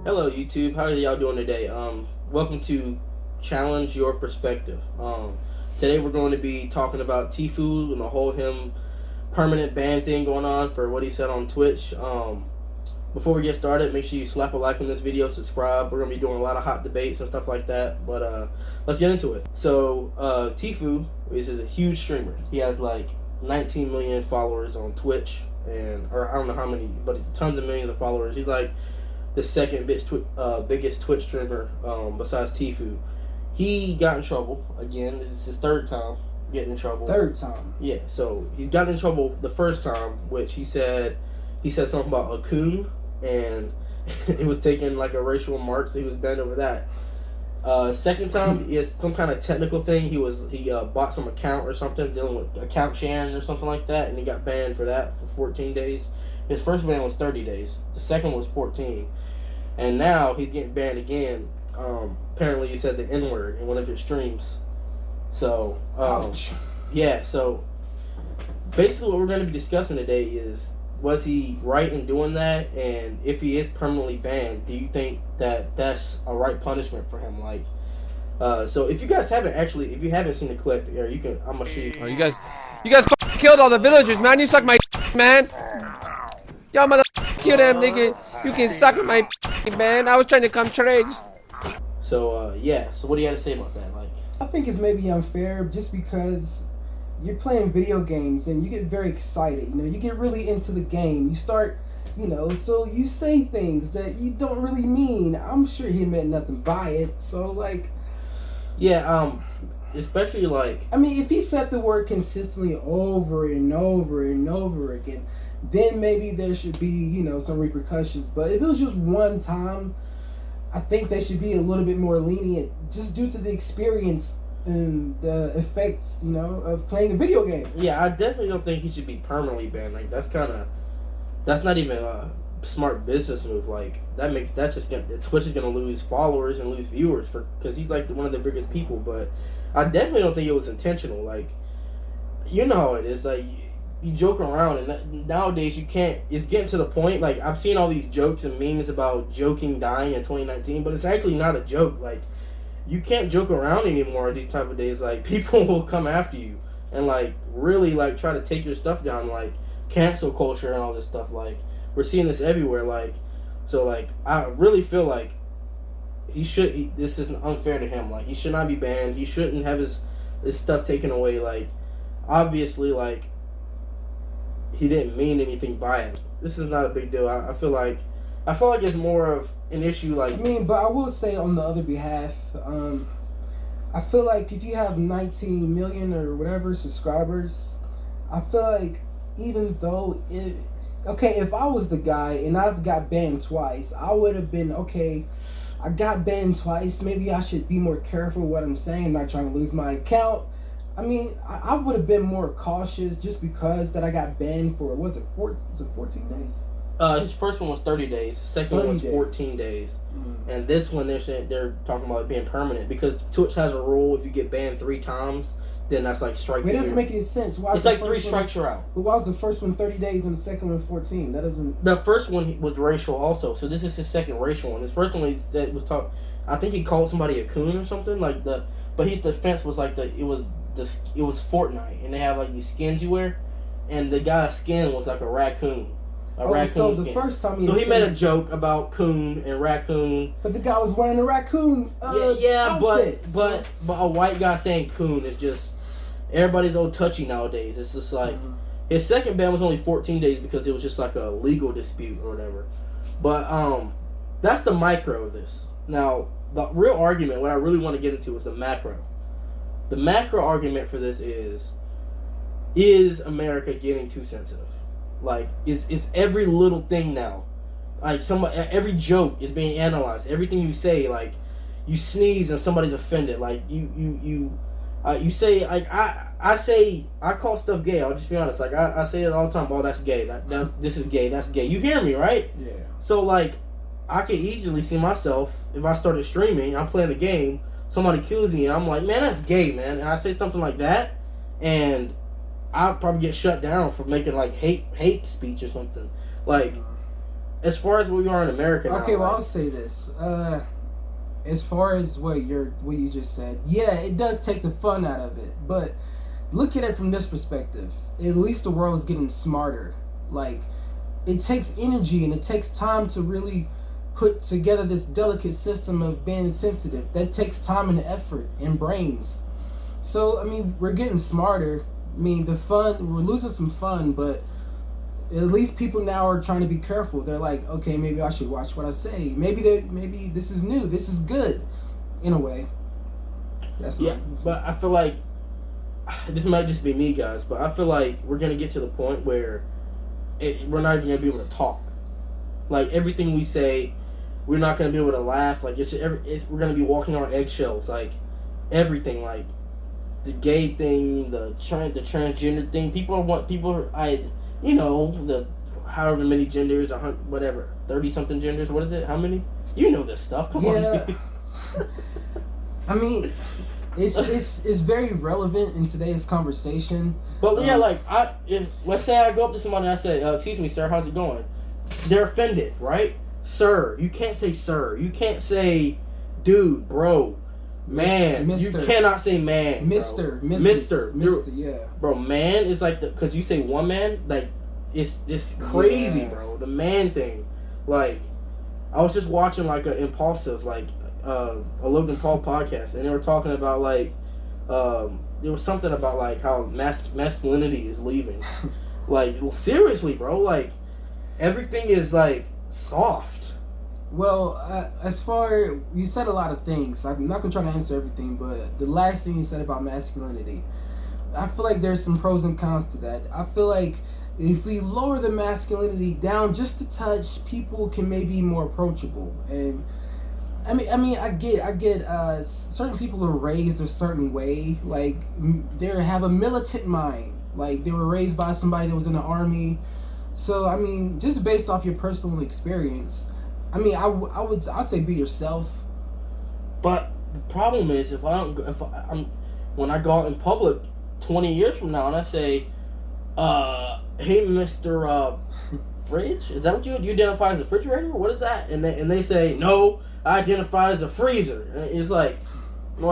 Hello YouTube, how are y'all doing today? Welcome to Challenge Your Perspective. Today we're going to be talking about Tfue and the whole him permanent ban thing going on for what he said on Twitch. Before we get started, make sure you slap a like on this video, subscribe. We're going to be doing a lot of hot debates and stuff like that, but let's get into it. So Tfue is a huge streamer. He has like 19 million followers on Twitch, or I don't know how many, but tons of millions of followers. He's like the second biggest Twitch streamer besides Tfue. He got in trouble again. This is his third time getting in trouble. Third time. Yeah, so he's gotten in trouble the first time, which he said something about a coon, and it was taking like a racial mark, so he was banned over that. Second time is some kind of technical thing. He bought some account or something, dealing with account sharing or something like that, and he got banned for that for 14 days. His first ban was 30 days. The second was 14. And now he's getting banned again. Apparently he said the N-word in one of his streams. So, yeah, so basically what we're going to be discussing today is, was he right in doing that? And if he is permanently banned, do you think that that's a right punishment for him? Like, so if you guys if you haven't seen the clip, here, I'm going to show you. Oh, you guys killed all the villagers, man. You suck my man. Y'all mother kill them, nigga. You can suck my man. I was trying to come trade. So, yeah. So what do you have to say about that? Like, I think it's maybe unfair just because you're playing video games and you get very excited. You know, you get really into the game. You start, so you say things that you don't really mean. I'm sure he meant nothing by it. So, like, yeah, especially like, I mean, if he said the word consistently over and over and over again, then maybe there should be, some repercussions. But if it was just one time, I think they should be a little bit more lenient, just due to the experience and the effects, of playing a video game. Yeah, I definitely don't think he should be permanently banned. Like, that's not even a smart business move. Like, Twitch is gonna lose followers and lose viewers because he's like one of the biggest people. But I definitely don't think it was intentional. Like, you know how it is. Like, you joke around, and nowadays you can't. It's getting to the point. Like, I've seen all these jokes and memes about joking dying in 2019, but it's actually not a joke. Like, you can't joke around anymore these type of days. Like, people will come after you and like really like try to take your stuff down. Like, cancel culture and all this stuff. Like, we're seeing this everywhere. Like, so like I really feel like this is unfair to him. Like, he should not be banned. He shouldn't have his stuff taken away. Like, obviously, like, he didn't mean anything by it. This is not a big deal. I feel like it's more of an issue. Like, I mean, but I will say on the other behalf, I feel like if you have 19 million or whatever subscribers, I feel like even though if I was the guy and I've got banned twice, I would have been, okay, I got banned twice, maybe I should be more careful what I'm saying, not trying to lose my account. I mean, I would have been more cautious just because that I got banned for, was it 14 days? His first one was 30 days. The second one was 14 days. And this one, they're talking about it being permanent because Twitch has a rule: if you get banned 3 times, then that's like strike. It doesn't make any sense. It's like 3 strikes you're out. But why was the first one 30 days and the second one 14? That doesn't. The first one was racial also, so this is his second racial one. His first one he said was I think he called somebody a coon or something like but his defense was like it was Fortnite, and they have like these skins you wear, and the guy's skin was like a raccoon. So the first time he made a joke about coon and raccoon. But the guy was wearing a raccoon outfit, but a white guy saying coon is just, everybody's old touchy nowadays. It's just like, his second ban was only 14 days because it was just like a legal dispute or whatever. But that's the micro of this. Now, the real argument, what I really want to get into is the macro. The macro argument for this is America getting too sensitive? Like, is every little thing now, like, every joke is being analyzed. Everything you say, like, you sneeze and somebody's offended. Like, you say, like, I call stuff gay. I'll just be honest. Like, I say it all the time. Oh, that's gay. This is gay. That's gay. You hear me, right? Yeah. So, like, I could easily see myself, if I started streaming, I'm playing the game, somebody kills me, and I'm like, man, that's gay, man. And I say something like that, and I'll probably get shut down for making like hate speech or something. Like, as far as we are in America now, Okay, well, like, I'll say this. As far as what you just said, yeah, it does take the fun out of it. But look at it from this perspective. At least the world is getting smarter. Like, it takes energy and it takes time to really put together this delicate system of being sensitive. That takes time and effort and brains. So, I mean, we're getting smarter. I mean, we're losing some fun, but at least people now are trying to be careful. They're like, okay, maybe I should watch what I say. Maybe this is new. This is good, in a way. But I feel like this might just be me, guys. But I feel like we're gonna get to the point where we're not even gonna be able to talk. Like everything we say, we're not gonna be able to laugh. Like we're gonna be walking on eggshells. Like everything, like the gay thing, the transgender thing. The however many genders, whatever, 30 something genders. What is it? How many? You know this stuff. Come on. I mean, it's very relevant in today's conversation. But yeah, like let's say I go up to somebody and I say, "Excuse me, sir, how's it going?" They're offended, right? Sir, you can't say sir. You can't say dude, bro, man. Mister. You cannot say man, Mister, bro. Mister, yeah. Bro, man is like because you say one man, like it's crazy, bro. The man thing, like I was just watching like a Impulsive, like a Logan Paul podcast, and they were talking about like there was something about like how masculinity is leaving. Like, well, seriously, bro, like everything is like soft. Well, as far you said a lot of things. I'm not gonna try to answer everything, but the last thing you said about masculinity, I feel like there's some pros and cons to that. I feel like if we lower the masculinity down just a touch, people can maybe be more approachable. And I mean, I get. Certain people are raised a certain way. Like they have a militant mind. Like they were raised by somebody that was in the army. So I mean, just based off your personal experience, I mean, I'd say be yourself. But the problem is when I go out in public 20 years from now and I say, "Hey, Mr. Fridge, is that what you identify as a refrigerator? What is that?" And they say, "No, I identify as a freezer." And it's like, you know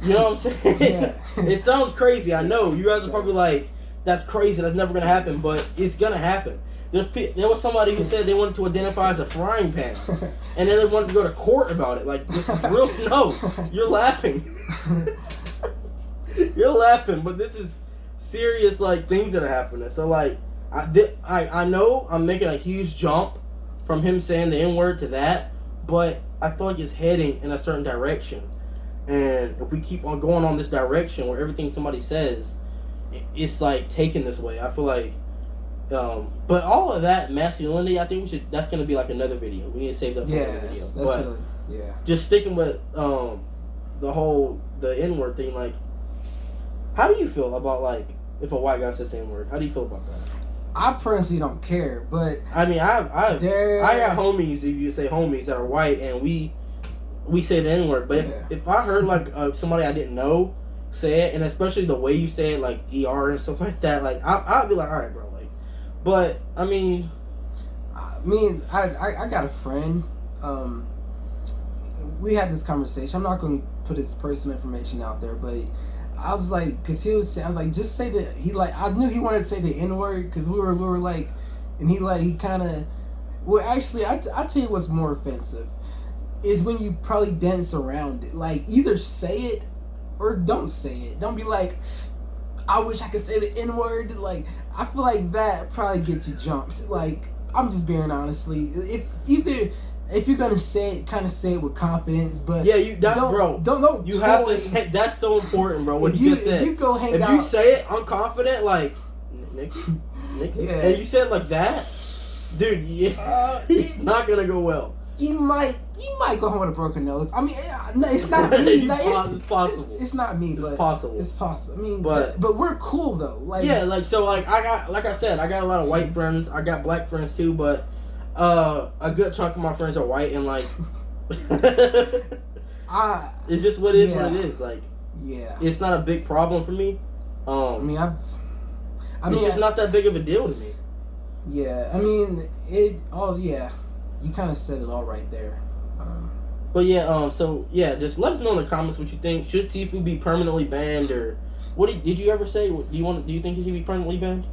what I'm saying? Yeah. It sounds crazy. I know you guys are probably like, "That's crazy. That's never gonna happen," but it's gonna happen. There was somebody who said they wanted to identify as a frying pan, and then they wanted to go to court about it. Like, this is real. No, you're laughing. You're laughing, but this is serious, like, things that are happening. So, like, I know I'm making a huge jump from him saying the N-word to that, but I feel like it's heading in a certain direction. And if we keep on going on this direction where everything somebody says, it's, like, taken this way. I feel like, but all of that masculinity, I think that's going to be, like, another video. We need to save that for another video. But just sticking with the N-word thing, like, how do you feel about, like, if a white guy says the N-word? How do you feel about that? I personally don't care, but I mean, I got homies, if you say homies, that are white, and we say the N-word. But if I heard like somebody I didn't know say it, and especially the way you say it, like ER and stuff like that, like I'd be like, all right, bro, like. But I got a friend. We had this conversation. I'm not going to put his personal information out there, but I was like, because I was like, just say that. I knew he wanted to say the N-word because we were like, and he kind of, well, actually, I tell you what's more offensive is when you probably dance around it. Like, either say it or don't say it. Don't be like, I wish I could say the N-word. Like, I feel like that probably gets you jumped. Like, I'm just being honestly. If you're gonna say it, kind of say it with confidence, but yeah, you have to. That's so important, bro. What you just said. If you go hang out, if you say it unconfident, like Nick, and you said it like that, dude, it's not gonna go well. You might go home with a broken nose. I mean, it's not me. It's possible. It's not me. It's possible. It's possible. I mean, but we're cool though. Like I said, I got a lot of white friends. I got black friends too, but. A good chunk of my friends are white, and like, it's just what it is. What it is. Like, it's not a big problem for me. It's just not that big of a deal to me. Yeah, I mean it. Oh yeah, you kind of said it all right there. But yeah, so yeah, just let us know in the comments what you think. Should Tfue be permanently banned, or did you ever say? Do you think he should be permanently banned?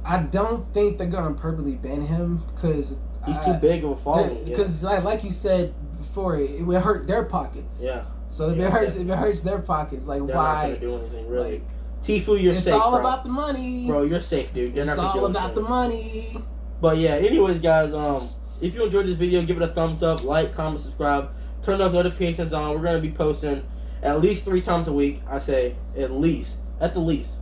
I don't think they're gonna permanently ban him because He's too big of a following. Because like you said before, it would hurt their pockets. Yeah. So if it hurts their pockets, like they're why? not gonna do anything really. Like, Tfue, you're it's safe. all bro. about the money. Bro, you're safe, dude. They're It's not all about the money. But yeah, anyways, guys, if you enjoyed this video, give it a thumbs up, like, comment, subscribe, turn those notifications on. We're gonna be posting at least 3 times a week. I say at the least.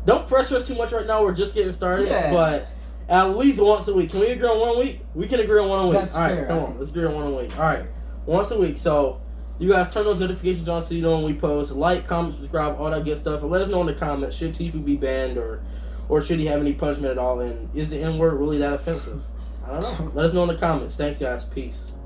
Don't pressure us too much right now. We're just getting started, but at least once a week. Can we agree on 1 week? We can agree on 1 a week. That's all right, fair. come on, let's agree on 1 a week. All right, once a week. So you guys turn those notifications on so you know when we post. Like, comment, subscribe, all that good stuff, and let us know in the comments. Should Tfue be banned or should he have any punishment at all? And is the N-word really that offensive? I don't know. Let us know in the comments. Thanks, guys. Peace.